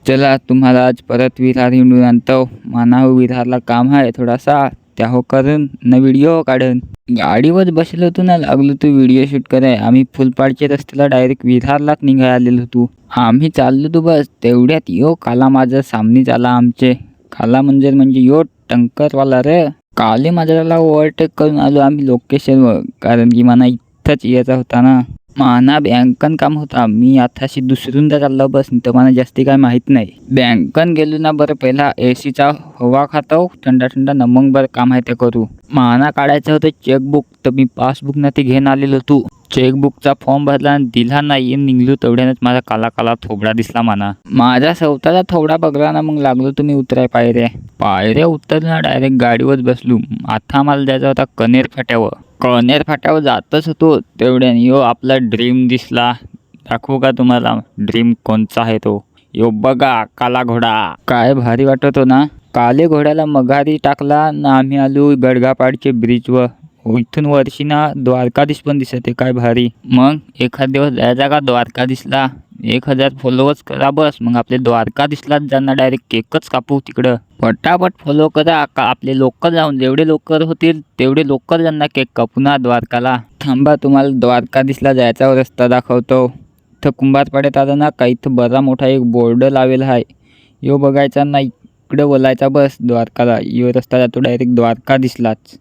चला तुम्हाला आज परत विरार हिंडून आणतो. मानाव विरारला काम आहे थोडासा, त्या हो करून न व्हिडिओ काढन. गाडीवर बसलो होतो ना, लागलो तू व्हिडिओ शूट कराय. आम्ही फुलपाडच्या रस्त्याला डायरेक्ट विरारलाच निघाय आलेलो होतो. आम्ही चाललो तो बस तेवढ्यात यो काला माझ्या सामनीच आला. आमचे काला म्हणजे यो टंकरवाला रे. काले माझ्याला ओव्हरटेक करून आलो आम्ही लोकेशनवर, कारण की मला इथंच यायचा होता ना. माना बँकन काम होता. मी आताशी दुसरूनदा चाललो बस, तर मला जास्ती काय माहीत नाही. बँकन गेलो ना बरं, पहिला एसीचा हवा खातो थंडा थंडा न मग बरं काम आहे ते करू. माना काढायचं होतं चेकबुक, तर मी पासबुक ना ते घेऊन आलेलो होतो. चेकबुकचा फॉर्म भरला आणि दिला नाही. निघलो तेवढ्यानंच माझा काला काला थोबडा दिसला मला. माझा स्वतःचा थोबडा बघला ना, मग लागलो तुम्ही उतराय पायऱ्या उतरला, डायरेक्ट गाडीवर बसलो. आता मला जायचा होता कनेर फाट्यावर जातच होतो तेवढ्याने यो आपला ड्रीम दिसला. दाखवू का तुम्हाला ड्रीम कोणचा आहे तो? यो बघा काला घोडा. काय भारी वाटतो ना. काले घोड्याला मघारी टाकला ना आम्ही आलो गडगापाडचे ब्रिजवर. इथून वर्षी ना द्वारकाधीश पण दिसते, काय भारी. मग एखाद दिवस जायचा का द्वारकाधीशला? 1000 फॉलोअर्स करा बस, मग आपले द्वारकाधीशलाच जाणार डायरेक्ट. केकच कापू तिकडं. पटापट फॉलो करा आपले लोक जाऊन, जेवढे लोकर होतील तेवढे लोकर ज्यांना केक कापू ना द्वारकाला. थांबा तुम्हाला द्वारकाधीशला जायचा रस्ता दाखवतो. इथं कुंभारपाड्यात आलं ना का, इथं बरा मोठा एक बोर्ड लावेला आहे. यो बघायचा ना, इकडे बोलायचा बस द्वारकाला. यो रस्ता जातो डायरेक्ट द्वारकाधीशलाच.